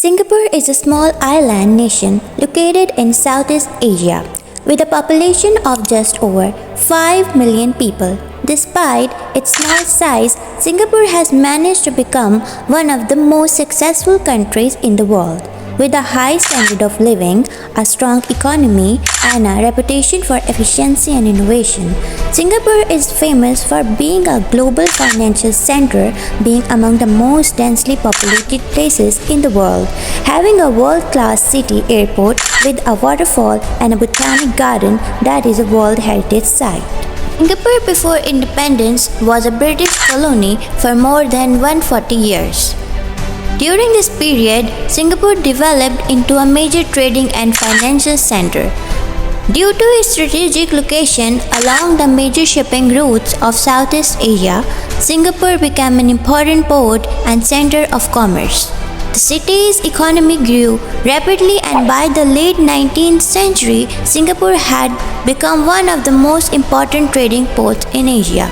Singapore is a small island nation located in Southeast Asia with a population of just over 5 million people. Despite its small size, Singapore has managed to become one of the most successful countries in the world. With a high standard of living, a strong economy, and a reputation for efficiency and innovation, Singapore is famous for being a global financial center, being among the most densely populated places in the world, having a world-class city airport with a waterfall and a botanic garden that is a World Heritage Site. Singapore before independence was a British colony for more than 140 years. During this period, Singapore developed into a major trading and financial center. Due to its strategic location along the major shipping routes of Southeast Asia, Singapore became an important port and center of commerce. The city's economy grew rapidly, and by the late 19th century, Singapore had become one of the most important trading ports in Asia.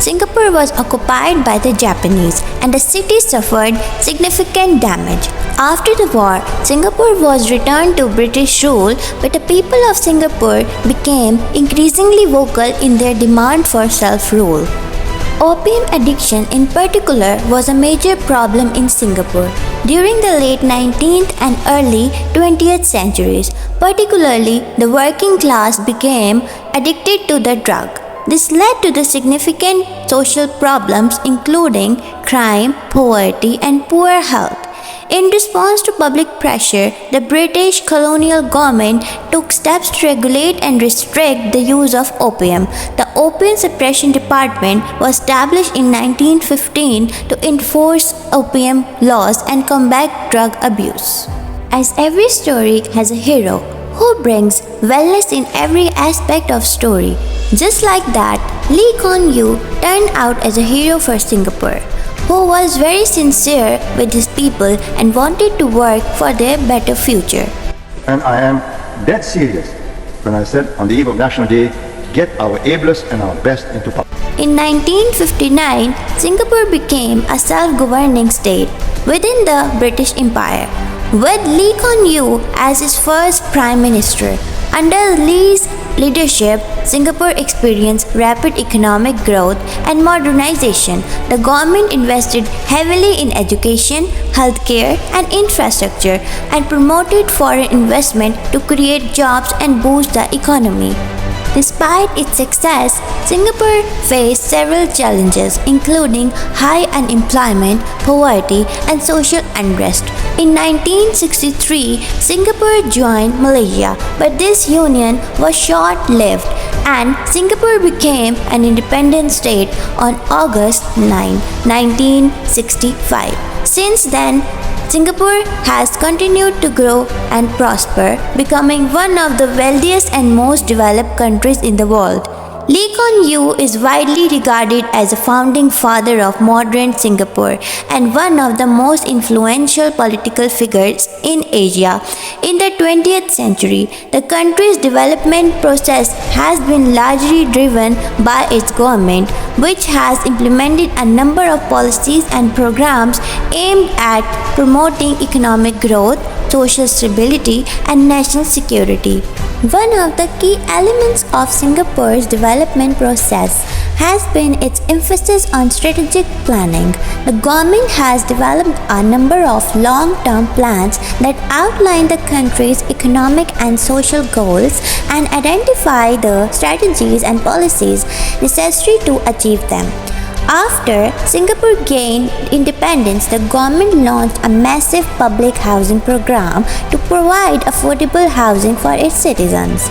Singapore was occupied by the Japanese and the city suffered significant damage. After the war, Singapore was returned to British rule, but the people of Singapore became increasingly vocal in their demand for self-rule. Opium addiction in particular was a major problem in Singapore during the late 19th and early 20th centuries. Particularly, the working class became addicted to the drug. This led to the significant social problems including crime, poverty, and poor health. In response to public pressure, the British colonial government took steps to regulate and restrict the use of opium. The Opium Suppression Department was established in 1915 to enforce opium laws and combat drug abuse. As every story has a hero who brings wellness in every aspect of story, just like that, Lee Kuan Yew turned out as a hero for Singapore, who was very sincere with his people and wanted to work for their better future. And I am dead serious when I said on the eve of National Day, get our ablest and our best into power. In 1959, Singapore became a self-governing state within the British Empire, with Lee Kuan Yew as its first Prime Minister. Under Lee's leadership, Singapore experienced rapid economic growth and modernization. The government invested heavily in education, healthcare, and infrastructure and promoted foreign investment to create jobs and boost the economy. Despite its success, Singapore faced several challenges, including high unemployment, poverty, and social unrest. In 1963, Singapore joined Malaysia, but this union was short-lived, and Singapore became an independent state on August 9, 1965. Since then, Singapore has continued to grow and prosper, becoming one of the wealthiest and most developed countries in the world. Lee Kuan Yew is widely regarded as a founding father of modern Singapore and one of the most influential political figures in Asia. In the 20th century, the country's development process has been largely driven by its government, which has implemented a number of policies and programs aimed at promoting economic growth, social stability, and national security. One of the key elements of Singapore's development process has been its emphasis on strategic planning. The government has developed a number of long-term plans that outline the country's economic and social goals and identify the strategies and policies necessary to achieve them. After Singapore gained independence, the government launched a massive public housing program to provide affordable housing for its citizens.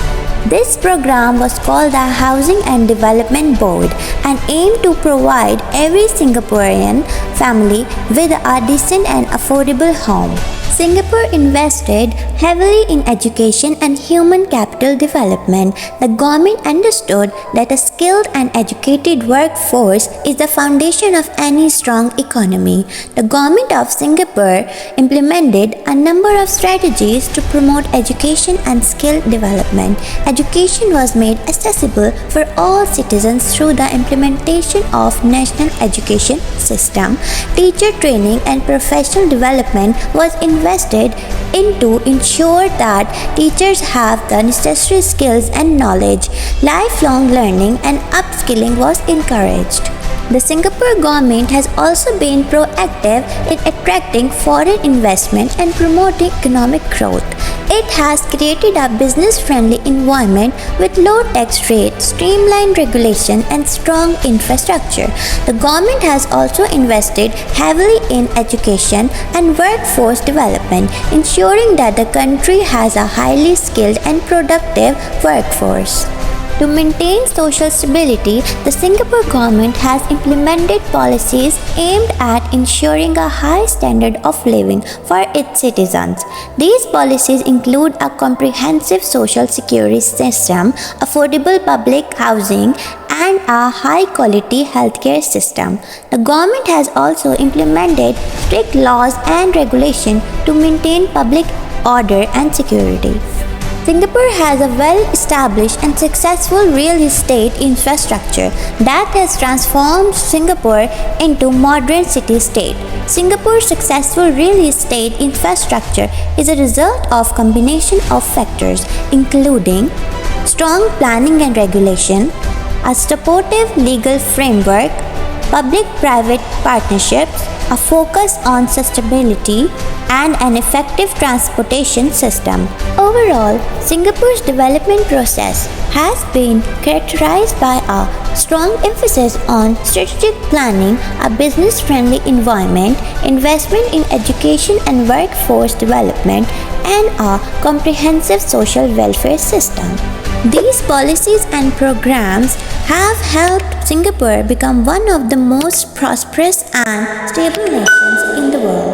This program was called the Housing and Development Board and aimed to provide every Singaporean family with a decent and affordable home. Singapore invested heavily in education and human capital development. The government understood that a skilled and educated workforce is the foundation of any strong economy. The government of Singapore implemented a number of strategies to promote education and skill development. Education was made accessible for all citizens through the implementation of national education system. Teacher training and professional development was invested in to ensure that teachers have the necessary skills and knowledge. Lifelong learning and upskilling was encouraged. The Singapore government has also been proactive in attracting foreign investment and promoting economic growth. It has created a business-friendly environment with low tax rates, streamlined regulation, and strong infrastructure. The government has also invested heavily in education and workforce development, ensuring that the country has a highly skilled and productive workforce. To maintain social stability, the Singapore government has implemented policies aimed at ensuring a high standard of living for its citizens. These policies include a comprehensive social security system, affordable public housing, and a high-quality healthcare system. The government has also implemented strict laws and regulations to maintain public order and security. Singapore has a well-established and successful real estate infrastructure that has transformed Singapore into a modern city-state. Singapore's successful real estate infrastructure is a result of a combination of factors, including strong planning and regulation, a supportive legal framework, public-private partnerships, a focus on sustainability, and an effective transportation system. Overall, Singapore's development process has been characterized by a strong emphasis on strategic planning, a business-friendly environment, investment in education and workforce development, and a comprehensive social welfare system. These policies and programs have helped Singapore become one of the most prosperous and stable nations in the world.